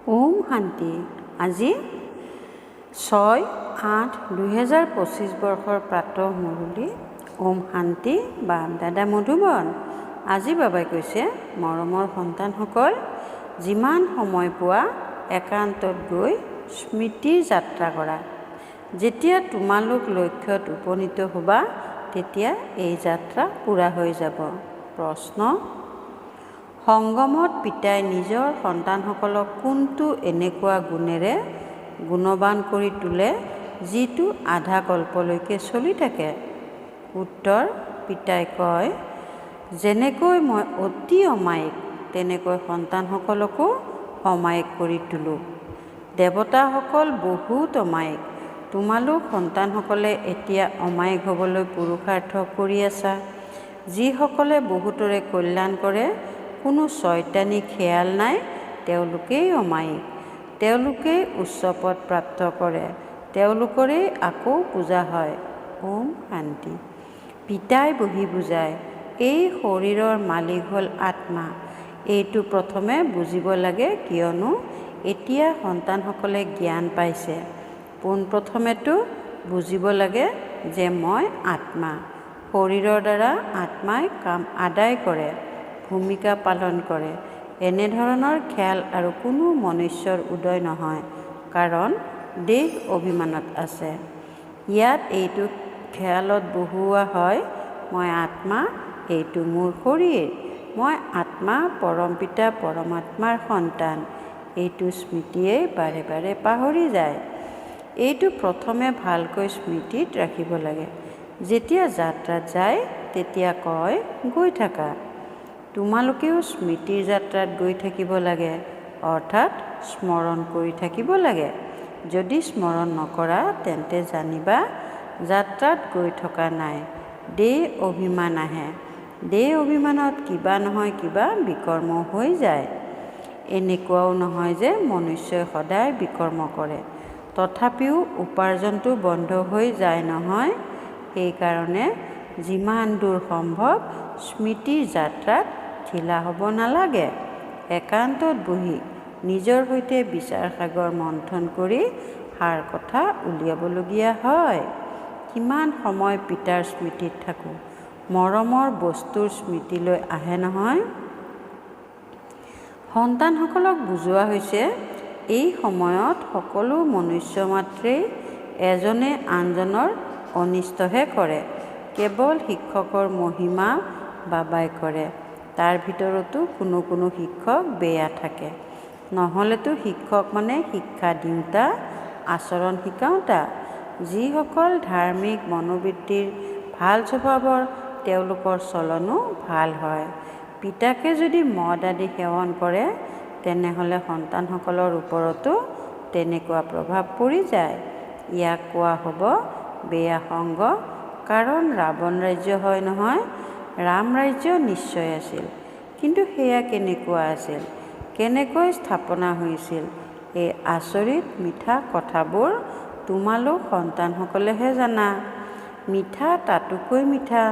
ওম শান্তি। আজি 6-8-2025 বৰ্ষৰ প্ৰাতঃ মুৰলী। ওম শান্তি। বাপ দাদা মধুবন। আজি বাবাই কৈছে, মৰমৰ সন্তানসকল, যিমান সময় পোৱা একান্তত গৈ স্মৃতিৰ যাত্ৰা কৰা। যেতিয়া তোমালোক লক্ষ্যত উপনীত হ'বা, তেতিয়া এই যাত্ৰা পূৰা হৈ যাব। প্ৰশ্ন: সংগমত পিতাই নিজৰ সন্তানসকলক কোনটো এনেকুৱা গুণেৰে গুণৱান কৰি তোলে যিটো আধা কল্পলৈকে চলি থাকে? উত্তৰ: পিতাই কয়, যেনেকৈ মই অতি অমায়িক তেনেকৈ সন্তানসকলকো অমায়িক কৰি তোলোঁ। দেৱতাসকল বহুত অমায়িক। তোমালোক সন্তানসকলে এতিয়া অমায়িক হ'বলৈ পুৰুষাৰ্থ কৰি আছা। যিসকলে বহুতৰে কল্যাণ কৰে, কোনো চৈতানী খেয়াল নাই, তেওঁলোকেই অমায়িক। তেওঁলোকেই উচ্চ পদ প্ৰাপ্ত কৰে, তেওঁলোকৰেই আকৌ পূজা হয়। ওম শান্তি। পিতাই বহি বুজায়, এই শৰীৰৰ মালিক হ'ল আত্মা। এইটো প্ৰথমে বুজিব লাগে, কিয়নো এতিয়া সন্তানসকলে জ্ঞান পাইছে। পোনপ্ৰথমেতো বুজিব লাগে যে মই আত্মা। শৰীৰৰ দ্বাৰা আত্মাই কাম আদায় কৰে, ভূমিকা পালন কৰে। এনেধৰণৰ খেয়াল আৰু কোনো মনুষ্যৰ উদয় নহয়, কাৰণ দেহ অভিমানত আছে। ইয়াত এইটো খেয়ালত বহুওৱা হয়, মই আত্মা, এইটো মোৰ শৰীৰ। মই আত্মা পৰমপিতা পৰমাত্মাৰ সন্তান। এইটো স্মৃতিয়েই বাৰে বাৰে পাহৰি যায়। এইটো প্ৰথমে ভালকৈ স্মৃতিত ৰাখিব লাগে। যেতিয়া যাত্ৰাত যায়, তেতিয়া কয়, গৈ থাকা। তোমালোকেও স্মৃতিৰ যাত্ৰাত গৈ থাকিব লাগে, অৰ্থাৎ স্মৰণ কৰি থাকিব লাগে। যদি স্মৰণ নকৰা, তেন্তে জানিবা যাত্ৰাত গৈ থকা নাই। দেহ অভিমান আহে। দেহ অভিমানত কিবা নহয় কিবা বিকৰ্ম হৈ যায়। এনেকুৱাও নহয় যে মনুষ্যই সদায় বিকৰ্ম কৰে, তথাপিও উপাৰ্জনটো বন্ধ হৈ যায় নহয়। সেইকাৰণে যিমান দূৰ সম্ভৱ স্মৃতিৰ যাত্ৰাত ঢিলা হ'ব নালাগে। একান্তত বহি নিজৰ সৈতে বিচাৰ সাগৰ মন্থন কৰি সাৰ কথা উলিয়াবলগীয়া হয়। কিমান সময় পিতাৰ স্মৃতিত থাকোঁ, মৰমৰ বস্তুৰ স্মৃতিলৈ আহে নহয়। সন্তানসকলক বুজোৱা হৈছে, এই সময়ত সকলো মনুষ্য মাত্ৰেই এজনে আনজনৰ অনিষ্টহে কৰে। কেৱল শিক্ষকৰ মহিমা বাবাই কৰে। তাৰ ভিতৰতো কোনো কোনো শিক্ষক বেয়া থাকে। নহ'লেতো শিক্ষক মানে শিক্ষা দিওঁতা, আচৰণ শিকাওঁতা। যিসকল ধাৰ্মিক মনোবৃত্তিৰ, ভাল স্বভাৱৰ, তেওঁলোকৰ চলনো ভাল হয়। পিতাকে যদি মদ আদি সেৱন কৰে, তেনেহ'লে সন্তানসকলৰ ওপৰতো তেনেকুৱা প্ৰভাৱ পৰি যায়। ইয়াক কোৱা হ'ব বেয়া সংগ। কাৰণ ৰাৱণ ৰাজ্য হয় নহয়, ৰাম ৰাজ্য নিশ্চয় আছিল। কিন্তু সেয়া কেনেকুৱা আছিল, কেনেকৈ স্থাপনা হৈছিল, এই আচৰিত মিঠা কথাবোৰ তোমালোক সন্তানসকলেহে জানা। মিঠা তাতোকৈ মিঠা,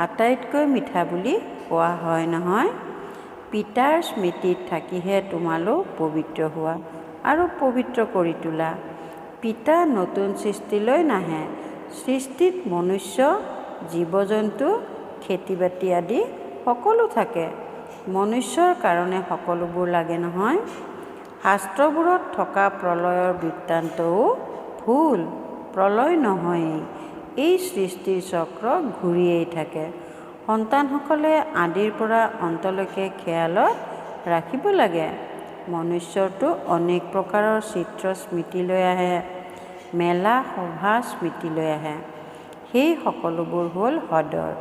আটাইতকৈ মিঠা বুলি কোৱা হয় নহয়। পিতাৰ স্মৃতিত থাকিহে তোমালোক পবিত্ৰ হোৱা আৰু পবিত্ৰ কৰি তোলা। পিতা নতুন সৃষ্টিলৈ নাহে। সৃষ্টিত মনুষ্য, জীৱ-জন্তু, খেতি বাতি আদি সকলো থাকে। মনুষ্যৰ কাৰণে সকলোবোৰ লাগে নহয়। শাস্ত্ৰবোৰত থকা প্ৰলয়ৰ বৃত্তান্তও ভুল। প্ৰলয় নহয়েই। এই সৃষ্টিৰ চক্ৰ ঘূৰিয়েই থাকে। সন্তানসকলে আদিৰ পৰা অন্তলৈকে খেয়ালত ৰাখিব লাগে। মনুষ্যৰতো অনেক প্ৰকাৰৰ চিত্ৰ স্মৃতিলৈ আহে, মেলা সভা স্মৃতিলৈ আহে। সেই সকলোবোৰ হ'ল হ্ৰদৰ।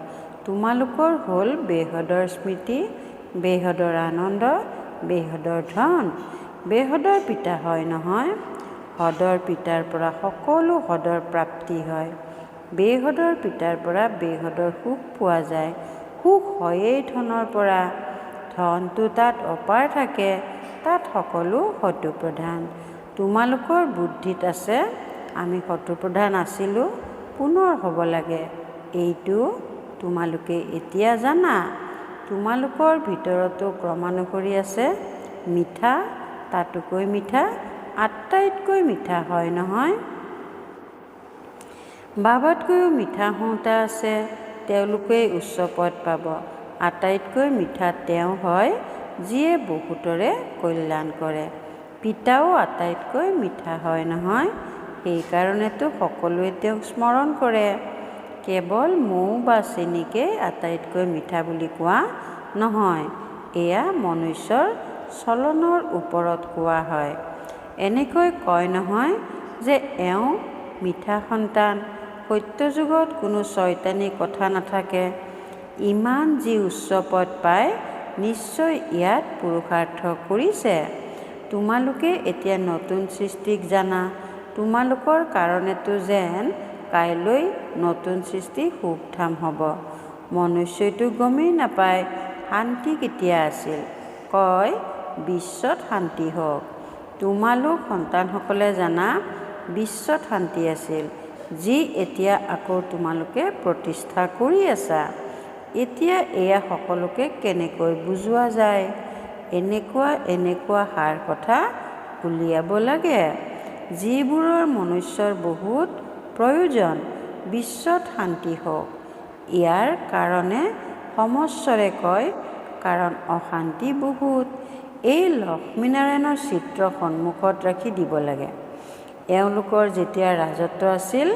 তোমালোকৰ হ'ল বেহদৰ স্মৃতি, বেহদৰ আনন্দ, বেহদৰ ধন। বেহদৰ পিতা হয় নহয়। হ্ৰদৰ পিতাৰ পৰা সকলো হ্ৰদৰ প্ৰাপ্তি হয়। বেহদৰ পিতাৰ পৰা বেহদৰ সুখ পোৱা যায়। সুখ হয়েই ধনৰ পৰা। ধনটো তাত অপাৰ থাকে, তাত সকলো শত্ৰুপ্ৰধান। তোমালোকৰ বুদ্ধিত আছে, আমি শত্ৰুপ্ৰধান আছিলোঁ, পুনৰ হ'ব লাগে। এইটো তোমালোকে এতিয়া জানা। তোমালোকৰ ভিতৰতো ক্ৰমানুসৰি আছে মিঠা, তাতোকৈ মিঠা, আটাইতকৈ মিঠা হয় নহয়। বাবাতকৈও মিঠা সন্তান আছে, তেওঁলোকেই উচ্চ পদ পাব। আটাইতকৈ মিঠা তেওঁ হয়, যিয়ে বহুতৰে কল্যাণ কৰে। পিতাও আটাইতকৈ মিঠা হয় নহয়। সেইকাৰণেতো সকলোৱে তেওঁক স্মৰণ কৰে। কেৱল মৌ বা চেনিকেই আটাইতকৈ মিঠা বুলি কোৱা নহয়, এয়া মনুষ্যৰ চলনৰ ওপৰত কোৱা হয়। এনেকৈ কয় নহয় যে এওঁ মিঠা সন্তান, সত্যযুগত কোনো চৈতানী কথা নাথাকে। ইমান যি উচ্চ পদ পায়, নিশ্চয় ইয়াত পুৰুষাৰ্থ কৰিছে। তোমালোকে এতিয়া নতুন সৃষ্টিক জানা। তোমালোকৰ কাৰণেতো যেন কাইলৈ নতুন সৃষ্টি শুভধাম হ'ব। মনুষ্যইতো গমেই নাপায় শান্তি কেতিয়া আছিল, কয় বিশ্বত শান্তি হওক। তোমালোক সন্তানসকলে জানা বিশ্বত শান্তি আছিল, যি এতিয়া আকৌ তোমালোকে প্ৰতিষ্ঠা কৰি আছা। এতিয়া এয়া সকলোকে কেনেকৈ বুজোৱা যায়? এনেকুৱা সাৰ কথা উলিয়াব লাগে, যিবোৰৰ মনুষ্যৰ বহুত প্ৰয়োজন। বিশ্বত শান্তি হওক। ইয়াৰ কাৰণে সমস্বৰে কয়, কাৰণ অশান্তি বহুত। এই লক্ষ্মীনাৰায়ণৰ চিত্ৰ সন্মুখত ৰাখি দিব লাগে। এওঁলোকৰ যেতিয়া ৰাজত্ব আছিল,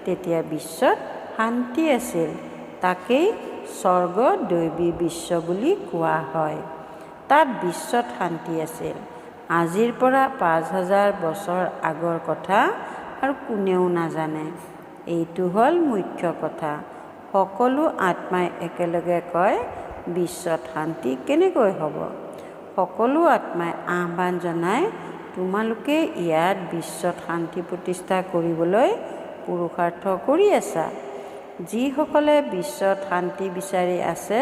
তেতিয়া বিশ্বত শান্তি আছিল। তাকেই স্বৰ্গ দৈৱী বিশ্ব বুলি কোৱা হয়। তাত বিশ্বত শান্তি আছিল। আজিৰ পৰা ৫,০০০ বছৰ আগৰ কথা আৰু কোনেও নাজানে। এইটো হ'ল মুখ্য কথা। সকলো আত্মাই একেলগে কয়, বিশ্বত শান্তি কেনেকৈ হ'ব? সকলো আত্মাই আহ্বান জনায়, তোমালোকে ইয়াত বিশ্বত শান্তি প্ৰতিষ্ঠা কৰিবলৈ পুৰুষাৰ্থ কৰি আছা। যিসকলে বিশ্বত শান্তি বিচাৰি আছে,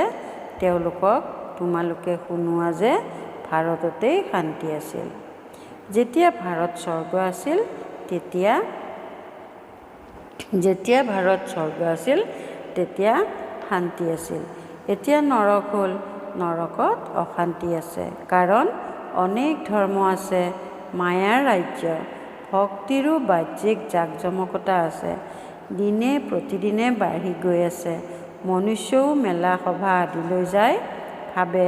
তেওঁলোকক তোমালোকে শুনোৱা যে ভাৰততেই শান্তি আছিল। যেতিয়া ভাৰত স্বৰ্গ আছিল, তেতিয়া শান্তি আছিল। এতিয়া নৰক হ'ল, নৰকত অশান্তি আছে। কাৰণ অনেক ধৰ্ম আছে, মায়াৰ ৰাজ্য, ভক্তিৰো বাহ্যিক জাকজমকতা আছে। দিনে প্ৰতিদিনে বাঢ়ি গৈ আছে। মনুষ্যও মেলা সভা আদিলৈ যায়, ভাবে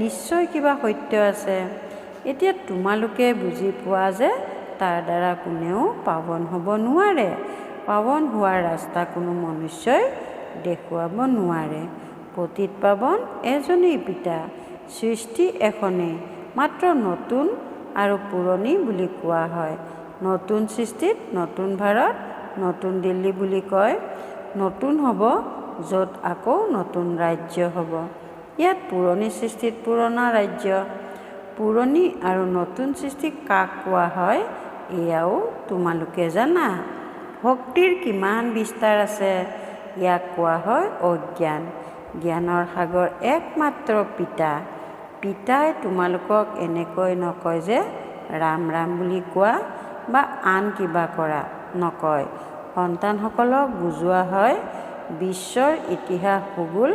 নিশ্চয় কিবা সত্য আছে। এতিয়া তোমালোকে বুজি পোৱা যে তাৰ দ্বাৰা কোনেও পাৱন হ'ব নোৱাৰে। পাৱন হোৱাৰ ৰাস্তা কোনো মনুষ্যই দেখুৱাব নোৱাৰে। পতিত পাৱন এজনেই পিতা, সৃষ্টি এখনেই, মাত্ৰ নতুন আৰু পুৰণি বুলি কোৱা হয়। নতুন সৃষ্টিত নতুন ভাৰত, নতুন দিল্লী বুলি কয়। নতুন হ'ব, য'ত আকৌ নতুন ৰাজ্য হ'ব। ইয়াত পুৰণি সৃষ্টিত পুৰণা ৰাজ্য। পুৰণি আৰু নতুন সৃষ্টি কাক কোৱা হয়, এয়াও তোমালোকে জানা। ভক্তিৰ কিমান বিস্তাৰ আছে, ইয়াক কোৱা হয় অজ্ঞান। জ্ঞানৰ সাগৰ একমাত্ৰ পিতা। পিতাই তোমালোকক এনেকৈ নকয় যে ৰাম ৰাম বুলি কোৱা বা আন কিবা কৰা, নকয়। সন্তানসকলক বুজোৱা হয়, বিশ্বৰ ইতিহাস ভূগোল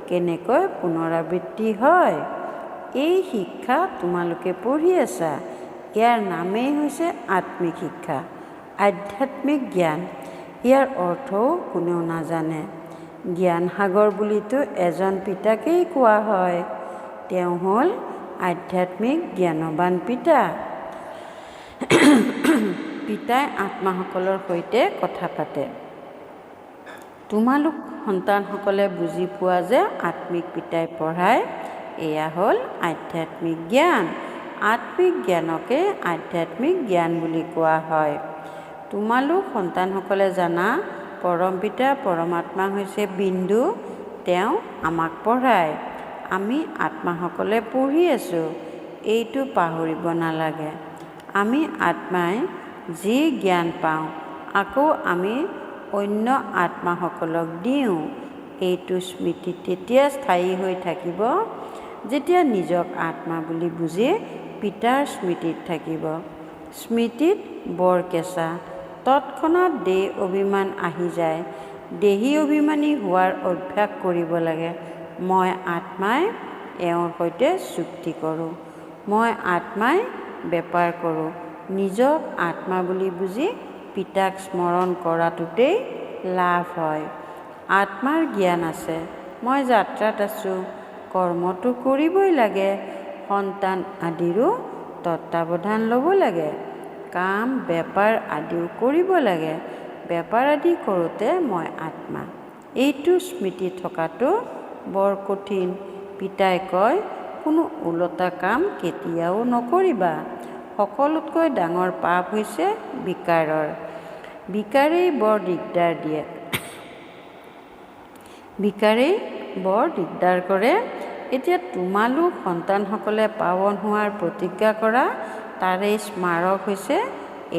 কেনেকৈ পুনৰাবৃত্তি হয়। এই শিক্ষা তোমালোকে পঢ়ি আছা। ইয়াৰ নামেই হৈছে আত্মিক শিক্ষা, আধ্যাত্মিক জ্ঞান। ইয়াৰ অৰ্থও কোনেও নাজানে। জ্ঞান সাগৰ বুলিতো এজন পিতাকেই কোৱা হয়। তেওঁ হ'ল আধ্যাত্মিক জ্ঞানৱান পিতা। পিতাই আত্মাসকলৰ সৈতে কথা পাতে। তোমালোক সন্তানসকলে বুজি পোৱা যে আত্মিক পিতাই পঢ়ায়, এয়া হ'ল আধ্যাত্মিক জ্ঞান। আত্মিক জ্ঞানকে আধ্যাত্মিক জ্ঞান বুলি কোৱা হয়। তোমালোক সন্তানসকলে জানা, পৰম পিতা পৰমাত্মা হৈছে বিন্দু। তেওঁ আমাক পঢ়ায়। আমি আত্মাসকলে পঢ়ি আছোঁ, এইটো পাহৰিব নালাগে। আমি আত্মাই যি জ্ঞান পাওঁ, আকৌ আমি অন্য আত্মাসকলক দিওঁ। এইটো স্মৃতি তেতিয়া স্থায়ী হৈ থাকিব, যেতিয়া নিজক আত্মা বুলি বুজি পিতাৰ স্মৃতিত থাকিব। স্মৃতিত বৰ কেঁচা, তৎক্ষণাত দেহ অভিমান আহি যায়। দেহী অভিমানী হোৱাৰ অভ্যাস কৰিব লাগে। মই আত্মাই এওঁৰ সৈতে চুক্তি কৰোঁ। মই আত্মাই বেপাৰ কৰোঁ। নিজক আত্মা বুলি বুজি পিতাক স্মৰণ কৰাটোতেই লাভ হয়। আত্মাৰ জ্ঞান আছে, মই যাত্ৰাত আছোঁ, কৰ্মটো কৰিবই লাগে, সন্তান আদিৰো তত্ত্বাৱধান ল'ব লাগে, কাম বেপাৰ আদিও কৰিব লাগে। বেপাৰ আদি কৰোঁতে মই আত্মা, এইটো স্মৃতি থকাটো বৰ কঠিন। পিতাই কয়, কোনো ওলোটা কাম কেতিয়াও নকৰিবা। সকলোতকৈ ডাঙৰ পাপ হৈছে বিকাৰৰ। বিকাৰেই বৰ দিগদাৰ দিয়ে, বিকাৰেই বৰ দিগদাৰ কৰে। এতিয়া তোমালোক সন্তানসকলে পাৱন হোৱাৰ প্ৰতিজ্ঞা কৰা, তাৰে স্মাৰক হৈছে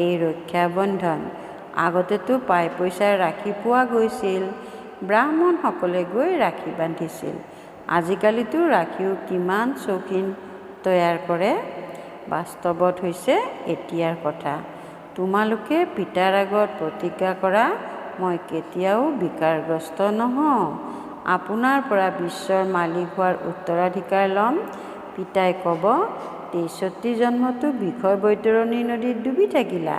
এই ৰক্ষাবন্ধন। আগতেতো পাই পইচাৰ ৰাখি পোৱা গৈছিল, ব্ৰাহ্মণসকলে গৈ ৰাখি বান্ধিছিল। আজিকালিতো ৰাখিও কিমান চৌকিন তৈয়াৰ কৰে। বাস্তৱত হৈছে এতিয়াৰ কথা। তোমালোকে পিতাৰ আগত প্ৰতিজ্ঞা কৰা, মই কেতিয়াও বিকাৰগ্ৰস্ত নহওঁ, আপোনাৰ পৰা বিশ্বৰ মালিক হোৱাৰ উত্তৰাধিকাৰ ল'ম। পিতাই ক'ব, ৬৩ জন্মতো বিষয় বৈতৰণী নদীত ডুবি থাকিলা,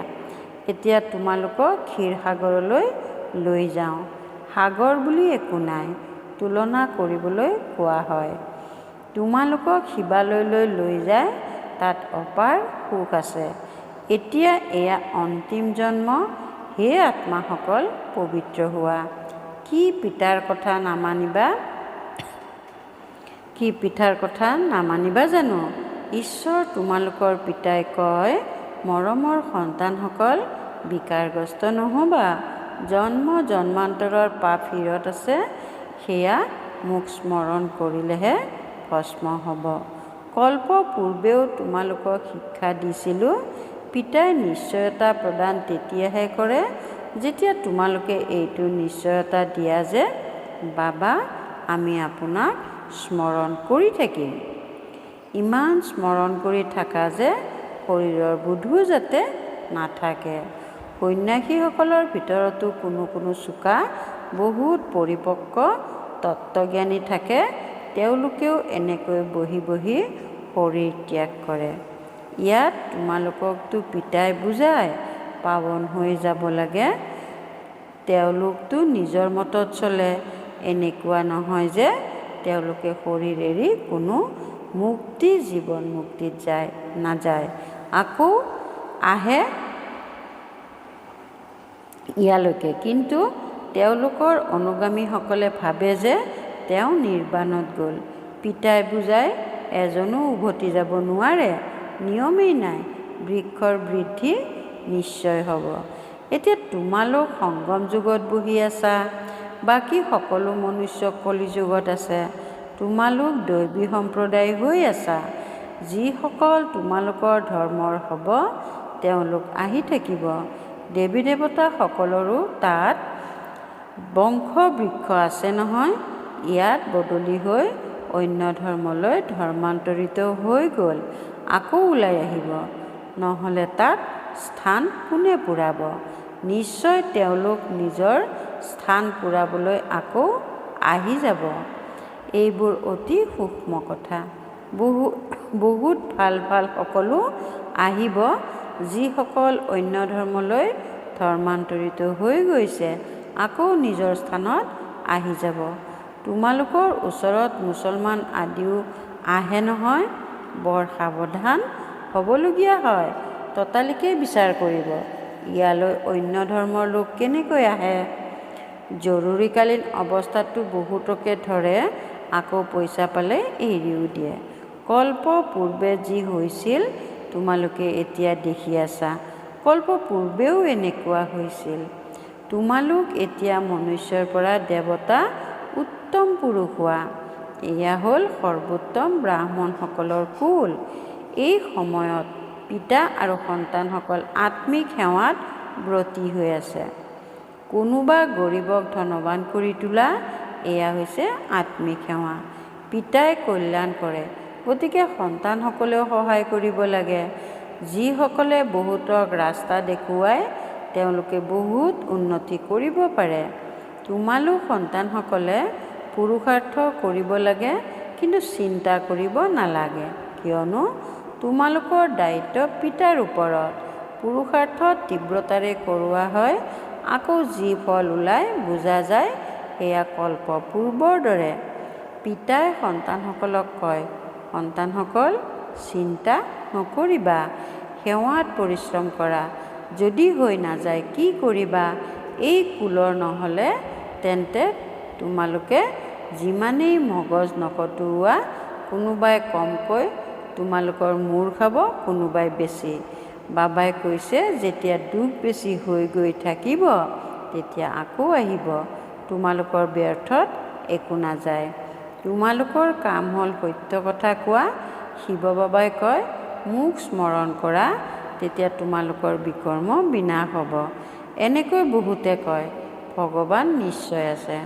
এতিয়া তোমালোকক ক্ষীৰসাগৰলৈ লৈ যাওঁ। সাগৰ বুলি একো নাই, তুলনা কৰিবলৈ কোৱা হয়। তোমালোকক হিমালয়লৈ লৈ যায়, তাত অপাৰ সুখ আছে। এতিয়া এয়া অন্তিম জন্ম, হে আত্মাসকল পবিত্ৰ হোৱা। কি পিতাৰ কথা নামানিবা? কি পিতাৰ কথা নামানিবা জানো? ঈশ্বৰ তোমালোকৰ পিতাই কয়, মৰমৰ সন্তানসকল, বিকাৰগ্ৰস্ত নহ'বা। জন্ম জন্মান্তৰৰ পাপ শিৰত আছে, সেয়া মোক স্মৰণ কৰিলেহে ভস্ম হ'ব। কল্প পূৰ্বেও তোমালোকক শিক্ষা দিছিলোঁ। পিতাই নিশ্চয়তা প্ৰদান তেতিয়াহে কৰে, যেতিয়া তোমালোকে এইটো নিশ্চয়তা দিয়া যে, বাবা, আমি আপোনাক স্মৰণ কৰি থাকিম। ইমান স্মৰণ কৰি থাকা যে শৰীৰৰ বোধো যাতে নাথাকে। সন্ন্যাসীসকলৰ ভিতৰতো কোনো কোনো চোকা, বহুত পৰিপক্ক তত্ত্বজ্ঞানী থাকে। তেওঁলোকেও এনেকৈ বহি বহি শৰীৰ ত্যাগ কৰে। ইয়াত তোমালোককতো পিতাই বুজায়, পাৱন হৈ যাব লাগে। তেওঁলোকতো নিজৰ মতত চলে। এনেকুৱা নহয় যে তেওঁলোকে শৰীৰ এৰি কোনো মুক্তি জীৱন মুক্তিত নাযায়, আকৌ আহে ইয়ালৈকে। কিন্তু তেওঁলোকৰ অনুগামীসকলে ভাবে যে তেওঁ নিৰ্বাণত গ'ল। পিতাই বুজায়, এজনো উভতি যাব নোৱাৰে, নিয়মেই নাই, বৃক্ষৰ বৃদ্ধি নিশ্চয় হ'ব। এতিয়া তোমালোক সংগম যুগত বহি আছা, বাকী সকলো মনুষ্য কলিযুগত আছে। তোমালোক দৈৱী সম্প্ৰদায় হৈ আছা। যিসকল তোমালোকৰ ধৰ্মৰ হ'ব, তেওঁলোক আহি থাকিব। দেৱী দেৱতা সকলৰো তাত বংশ বৃক্ষ আছে নহয়। ইয়াত বদলি হৈ অন্য ধৰ্মলৈ ধৰ্মান্তৰিত হৈ গ'ল, আকৌ ওলাই আহিব। নহ'লে তাত স্থান কোনে পূৰাব? নিশ্চয় তেওঁলোক নিজৰ স্থান পূৰাবলৈ আকৌ আহি যাব। এইবোৰ অতি সূক্ষ্ম কথা। বহুত ভাল ভাল সকলো আহিব। যিসকল অন্য ধৰ্মলৈ ধৰ্মান্তৰিত হৈ গৈছে, আকৌ নিজৰ স্থানত আহি যাব। তোমালোকৰ ওচৰত মুছলমান আদিও আহে নহয়, বৰ সাৱধান হ'বলগীয়া হয়। ততালিকে বিচাৰ কৰিব, ইয়ালৈ অন্য ধৰ্মৰ লোক কেনেকৈ আহে। জৰুৰীকালীন অৱস্থাততো বহুতকে ধৰে, আকৌ পইচা পালে এৰিও দিয়ে। কল্প পূৰ্বে যি হৈছিল তোমালোকে এতিয়া দেখি আছা, কল্প পূৰ্বেও এনেকুৱা হৈছিল। তোমালোক এতিয়া মনুষ্যৰ পৰা দেৱতা, উত্তম পুৰুষ হোৱা। এয়া হ'ল সৰ্বোত্তম ব্ৰাহ্মণসকলৰ কুল। এই সময়ত পিতা আৰু সন্তানসকল আত্মিক সেৱাত ব্ৰতী হৈ আছে। কোনোবা গৰীবক ধনৱান কৰি তোলা, এয়া হৈছে আত্মিক সেৱা। পিতাই কল্যাণ কৰে, গতিকে সন্তানসকলেও সহায় কৰিব লাগে। যিসকলে বহুতক ৰাস্তা দেখুৱায়, তেওঁলোকে বহুত উন্নতি কৰিব পাৰে। তোমালোক সন্তানসকলে পুৰুষাৰ্থ কৰিব লাগে, কিন্তু চিন্তা কৰিব নালাগে, কিয়নো তোমালোকৰ দায়িত্ব পিতাৰ ওপৰত। পুৰুষাৰ্থ তীব্ৰতাৰে কৰোৱা হয়, আকৌ যি ফল ওলাই বুজা যায় সেয়া কল্প পূৰ্বৰ দৰে। পিতাই সন্তানসকলক কয়, সন্তানসকল, চিন্তা নকৰিবা, সেৱাত পৰিশ্ৰম কৰা। যদি হৈ নাযায় কি কৰিবা? এই কুলৰ নহ'লে তেন্তে তোমালোকে যিমানেই মগজ নখটোৱা, কোনোবাই কমকৈ তোমালোকৰ মূৰ খাব, কোনোবাই বেছি। বাবাই কৈছে, যেতিয়া দুখ বেছি হৈ গৈ থাকিব তেতিয়া আকৌ আহিব। তোমালোকৰ ব্যৰ্থত একো নাযায়। তোমালোকৰ কাম হ'ল সত্য কথা কোৱা। শিৱ বাবাই কয়, মোক স্মৰণ কৰা, তেতিয়া তোমালোকৰ বিকৰ্ম বিনাশ হ'ব। এনেকৈ বহুতে কয়, ভগৱান নিশ্চয় আছে।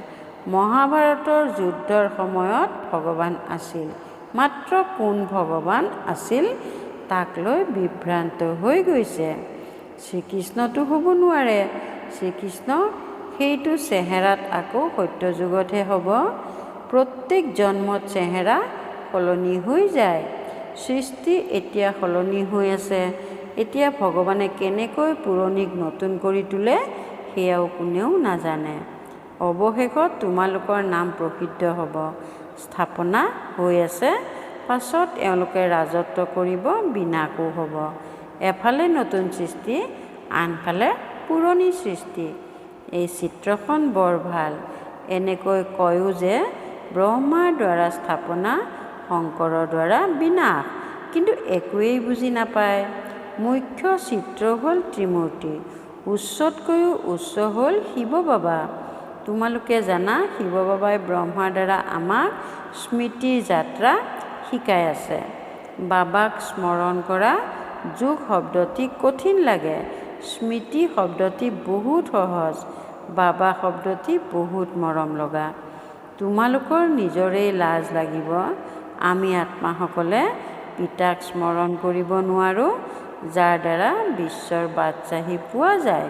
মহাভাৰতৰ যুদ্ধৰ সময়ত ভগৱান আছিল, মাত্ৰ কোন ভগৱান আছিল তাক লৈ বিভ্ৰান্ত হৈ গৈছে। শ্ৰীকৃষ্ণটো হ'ব নোৱাৰে। শ্ৰীকৃষ্ণ সেইটো চেহেৰাত আকৌ সত্যযুগতহে হ'ব। প্ৰত্যেক জন্মত চেহেৰা সলনি হৈ যায়। সৃষ্টি এতিয়া সলনি হৈ আছে। এতিয়া ভগৱানে কেনেকৈ পুৰণিক নতুন কৰি তোলে সেয়াও কোনেও নাজানে। অৱশেষত তোমালোকৰ নাম প্ৰসিদ্ধ হ'ব। স্থাপনা হৈ আছে, পাছত এওঁলোকে ৰাজত্ব কৰিব, বিনাশো হ'ব। এফালে নতুন সৃষ্টি, আনফালে পুৰণি সৃষ্টি। এই চিত্ৰখন বৰ ভাল। এনেকৈ কয়ো যে ব্ৰহ্মাৰ দ্বাৰা স্থাপনা, শংকৰৰ দ্বাৰা বিনাশ, কিন্তু একোৱেই বুজি নাপায়। মুখ্য চিত্ৰ হ'ল ত্ৰিমূৰ্তি, উচ্চতকৈও উচ্চ হ'ল শিৱ বাবা। তোমালোকে জানা, শিৱ বাবাই ব্ৰহ্মাৰ দ্বাৰা আমাক স্মৃতিৰ যাত্ৰা শিকাই আছে। বাবাক স্মৰণ কৰা। যোগ শব্দটি কঠিন লাগে, স্মৃতি শব্দটি বহুত সহজ, বাবা শব্দটি বহুত মৰম লগা। তোমালোকৰ নিজৰেই লাজ লাগিব। আমি আত্মাসকলে পিতাক স্মৰণ কৰিব নোৱাৰোঁ, যাৰ দ্বাৰা বিশ্বৰ বাদশ্বাহী পোৱা যায়।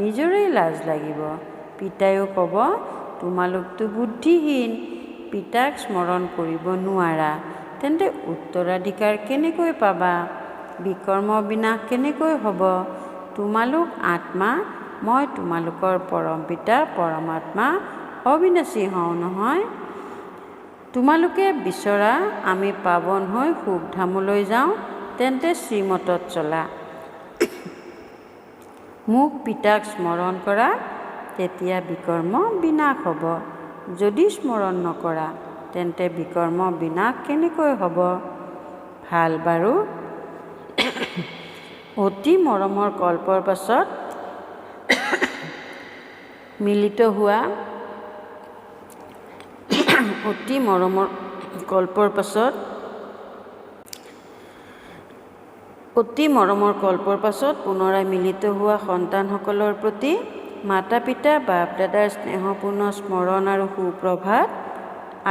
নিজৰেই লাজ লাগিব। পিতায়ো ক'ব, তোমালোকতো বুদ্ধিহীন, পিতাক স্মৰণ কৰিব নোৱাৰা, তেন্তে উত্তৰাধিকাৰ কেনেকৈ পাবা? বিকৰ্ম বিনাশ কেনেকৈ হ'ব? তোমালোক আত্মা, মই তোমালোকৰ পৰম পিতা পৰমাত্মা অবিনাশী হওঁ নহয়। তোমালোকে বিচৰা আমি পাৱন হৈ সুখধামলৈ যাওঁ, তেন্তে শ্ৰীমতত চলা। মোক পিতাক স্মৰণ কৰা, তেতিয়া বিকৰ্ম বিনাশ হ'ব। যদি স্মৰণ নকৰা, তেন্তে বিকৰ্ম বিনাশ কেনেকৈ হ'ব? ভাল বাৰু। অতি মৰমৰ কল্পৰ পাছত মিলিত হোৱা অতি মৰমৰ কল্পৰ পাছত পুনৰাই মিলিত হোৱা সন্তানসকলৰ প্ৰতি মাতা পিতা বাপ দাদাৰ স্নেহপূৰ্ণ স্মৰণ আৰু সুপ্ৰভাত।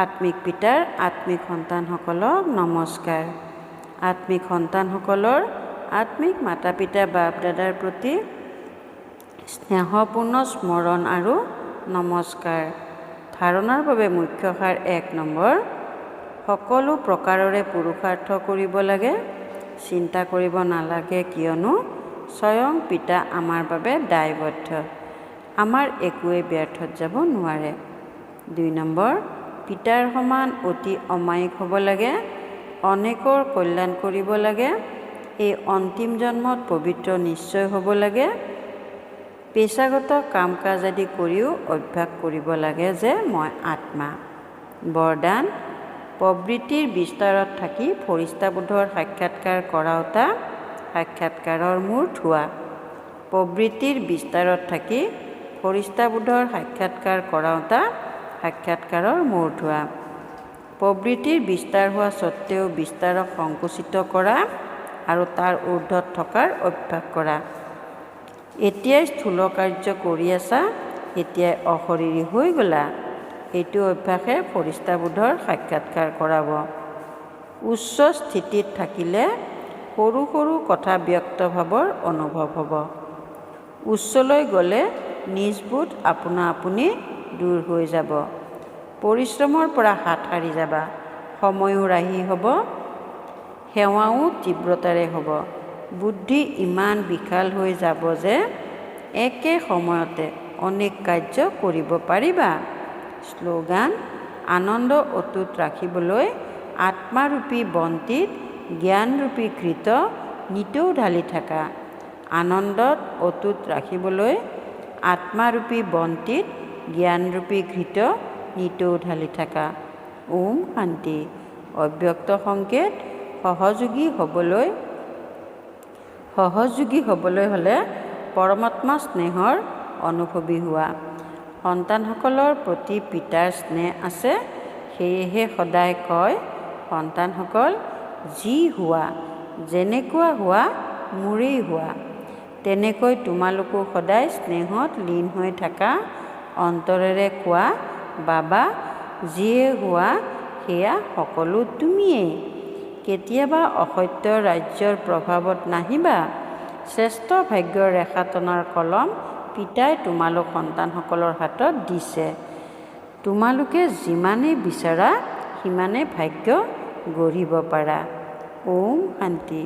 আত্মিক পিতাৰ আত্মিক সন্তানসকলক নমস্কাৰ। আত্মিক সন্তানসকলৰ আত্মিক মাতা পিতা বাপ দাদাৰ প্ৰতি স্নেহপূৰ্ণ স্মৰণ আৰু নমস্কাৰ। ধাৰণাৰ বাবে মুখ্য সাৰ 1 নম্বৰ, সকলো প্ৰকাৰৰে পুৰুষাৰ্থ কৰিব লাগে। চিন্তা কৰিব নালাগে, কিয়নো স্বয়ং পিতা আমাৰ বাবে দায়বদ্ধ। আমাৰ একোৱেই ব্যৰ্থত যাব নোৱাৰে। 2 নম্বৰ, পিতাৰ সমান অতি অমায়িক হ'ব লাগে, অনেকৰ কল্যাণ কৰিব লাগে। এই অন্তিম জন্মত পবিত্ৰ নিশ্চয় হ'ব লাগে। পেচাগত কাম কাজ আদি কৰিও অভ্যাস কৰিব লাগে যে মই আত্মা। বৰদান, প্ৰবৃত্তিৰ বিস্তাৰত থাকি ফৰিস্তাবোধৰ সাক্ষাৎকাৰ কৰাওঁতা, সাক্ষাৎকাৰৰ মূৰ ধোৱা। প্ৰবৃত্তিৰ বিস্তাৰত থাকি ফৰিস্তাবোধৰ সাক্ষাৎকাৰ কৰাওঁতা, সাক্ষাৎকাৰৰ মূৰ ধোৱা। প্ৰবৃত্তিৰ বিস্তাৰ হোৱা স্বত্তেও বিস্তাৰক সংকুচিত কৰা আৰু তাৰ ঊৰ্ধত থকাৰ অভ্যাস কৰা। এতিয়াই স্থূল কাৰ্য কৰি আছা, এতিয়াই অশৰীৰী হৈ গ'লা। এইটো অভ্যাসে ফৰিস্তাবোধৰ সাক্ষাৎকাৰ কৰাব। উচ্চ স্থিতিত থাকিলে সৰু সৰু কথা ব্যক্ত ভাৱৰ অনুভৱ হ'ব। উচ্চলৈ গ'লে নিজবোধ আপোনা আপুনি দূৰ হৈ যাব। পৰিশ্ৰমৰ পৰা হাত সাৰি যাবা, সময়ো ৰাহি হ'ব। সেৱাও তীব্ৰতাৰে হ'ব। বুদ্ধি ইমান বিশাল হৈ যাব যে একে সময়তে অনেক কাৰ্য কৰিব পাৰিবা। শ্লোগান: আনন্দ অটুট ৰাখিবলৈ আত্মাৰূপী বন্তিত জ্ঞানৰূপী ঘৃত নিতৌ ঢালি থাকা। আনন্দত অটুট ৰাখিবলৈ আত্মাৰূপী বন্তিত জ্ঞানৰূপী ঘৃত নিতৌ ঢালি থাকা। ওম শান্তি। অব্যক্ত সংকেত: সহযোগী হ'বলৈ হ'লে পৰমাত্মা স্নেহৰ অনুভৱী হোৱা। সন্তানসকলৰ প্ৰতি পিতাৰ স্নেহ আছে, সেয়েহে সদায় কয়, সন্তানসকল যি হোৱা, যেনেকুৱা হোৱা মোৰেই হোৱা। তেনেকৈ তোমালোকো সদায় স্নেহত লীন হৈ থাকা। অন্তৰেৰে কোৱা, বাবা যিয়ে হোৱা সেয়া সকলো তুমিয়েই। কেতিয়াবা অসত্য ৰাজ্যৰ প্ৰভাৱত নাহিবা। শ্ৰেষ্ঠ ভাগ্যৰ ৰেখা টনাৰ কলম পিতাই তোমালোক সন্তানসকলৰ হাতত দিছে। তোমালোকে যিমানেই বিচাৰা সিমানেই ভাগ্য গঢ়িব পাৰা। ওম শান্তি।